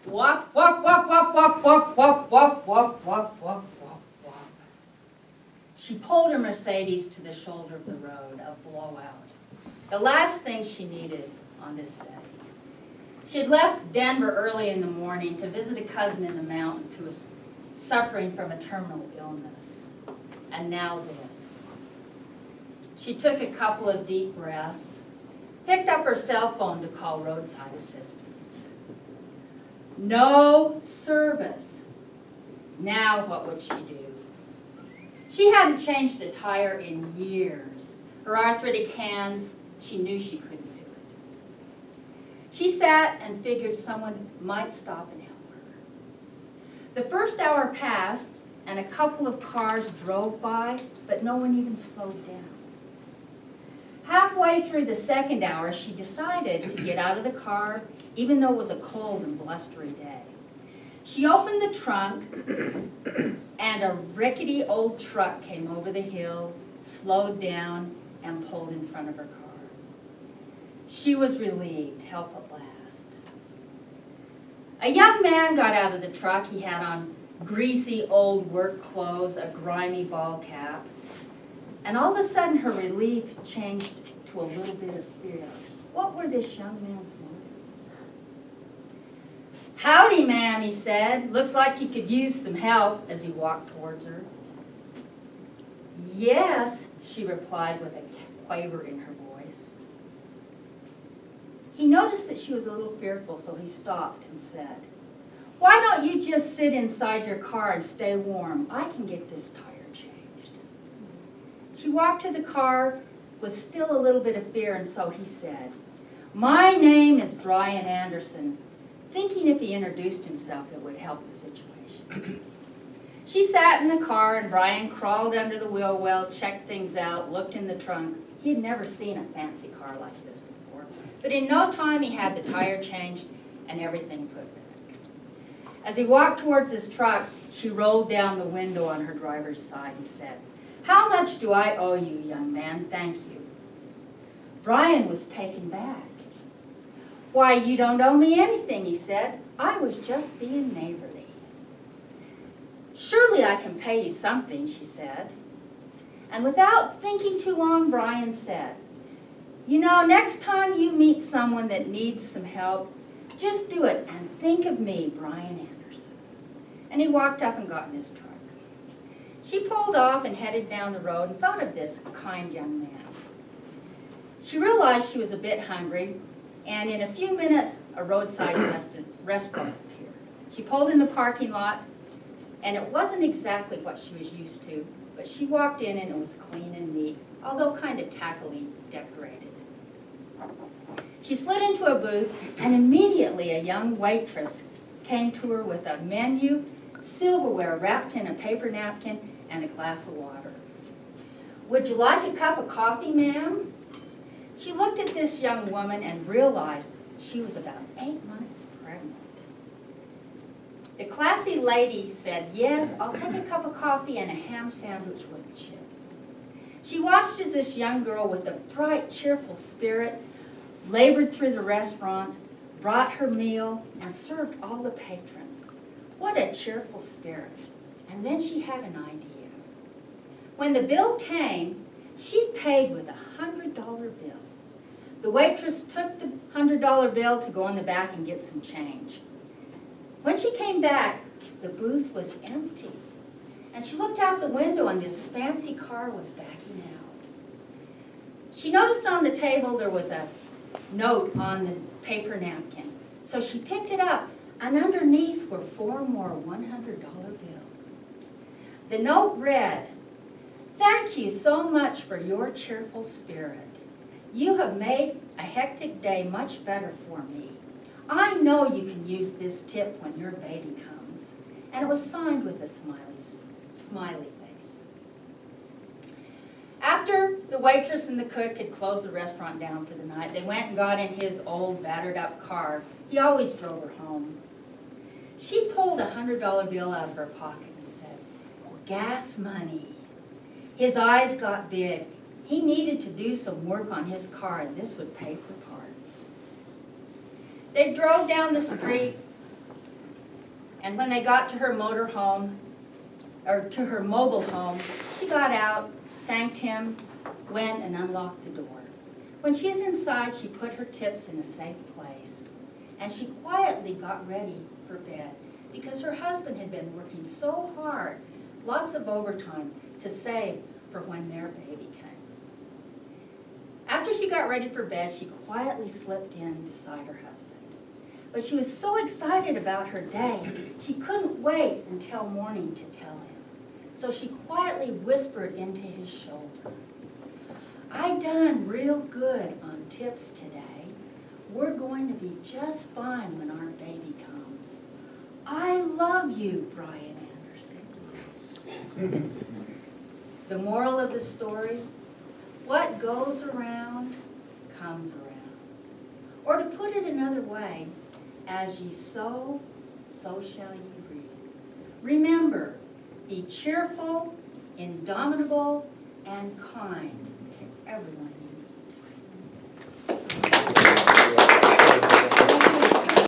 Wop, wop, wop, wop, wop, wop, wop, wop, wop, wop, wop, wop, wop. She pulled her Mercedes to the shoulder of the road, a blowout. The last thing she needed on this day. She had left Denver early in the morning to visit a cousin in the mountains who was suffering from a terminal illness. And now this. She took a couple of deep breaths, picked up her cell phone to call roadside assistance. No service. Now what would she do? She hadn't changed a tire in years. Her arthritic hands, she knew she couldn't do it. She sat and figured someone might stop and help her. The first hour passed, and a couple of cars drove by, but no one even slowed down. Halfway through the second hour, she decided to get out of the car, even though it was a cold and blustery day. She opened the trunk, and a rickety old truck came over the hill, slowed down, and pulled in front of her car. She was relieved, help at last. A young man got out of the truck. He had on greasy old work clothes, a grimy ball cap, and all of a sudden her relief changed to a little bit of fear. What were this young man's motives? "Howdy, ma'am," he said. "Looks like you could use some help," as he walked towards her. "Yes," she replied with a quaver in her voice. He noticed that she was a little fearful, so he stopped and said, "Why don't you just sit inside your car and stay warm? I can get this tire changed." She walked to the car with still a little bit of fear, and so he said, "My name is Brian Anderson," thinking if he introduced himself it would help the situation. She sat in the car, and Brian crawled under the wheel well, checked things out, looked in the trunk. He had never seen a fancy car like this before. But in no time he had the tire changed and everything put back. As he walked towards his truck, she rolled down the window on her driver's side and said, "How much do I owe you, young man? Thank you." Brian was taken back. "Why, you don't owe me anything," he said. "I was just being neighborly." "Surely I can pay you something," she said. And without thinking too long, Brian said, "You know, next time you meet someone that needs some help, just do it and think of me, Brian Anderson." And he walked up and got in his truck. She pulled off and headed down the road and thought of this kind young man. She realized she was a bit hungry, and in a few minutes, a roadside restaurant appeared. She pulled in the parking lot, and it wasn't exactly what she was used to, but she walked in and it was clean and neat, although kind of tackily decorated. She slid into a booth, and immediately a young waitress came to her with a menu, silverware wrapped in a paper napkin, and a glass of water. "Would you like a cup of coffee, ma'am?" She looked at this young woman and realized she was about 8 months pregnant. The classy lady said, "Yes, I'll take a cup of coffee and a ham sandwich with chips." She watched as this young girl with a bright, cheerful spirit labored through the restaurant, brought her meal, and served all the patrons. What a cheerful spirit. And then she had an idea. When the bill came, she paid with a $100 bill. The waitress took the $100 bill to go in the back and get some change. When she came back, the booth was empty. And she looked out the window, and this fancy car was backing out. She noticed on the table there was a note on the paper napkin. So she picked it up, and underneath were 4 more $100 bills. The note read, "Thank you so much for your cheerful spirit. You have made a hectic day much better for me. I know you can use this tip when your baby comes." And it was signed with a smiley face. After the waitress and the cook had closed the restaurant down for the night, they went and got in his old, battered-up car. He always drove her home. She pulled a $100 bill out of her pocket and said, "Gas money." His eyes got big. He needed to do some work on his car, and this would pay for parts. They drove down the street. And when they got to her motor home, or to her mobile home, she got out, thanked him, went and unlocked the door. When she was inside, she put her tips in a safe place. And she quietly got ready for bed because her husband had been working so hard, lots of overtime, to save for when their baby came. After she got ready for bed, she quietly slipped in beside her husband. But she was so excited about her day, she couldn't wait until morning to tell him. So she quietly whispered into his shoulder, "I done real good on tips today. We're going to be just fine when our baby comes. I love you, Brian Anderson." The moral of the story, what goes around comes around. Or to put it another way, as ye sow, so shall ye reap. Remember, be cheerful, indomitable, and kind to everyone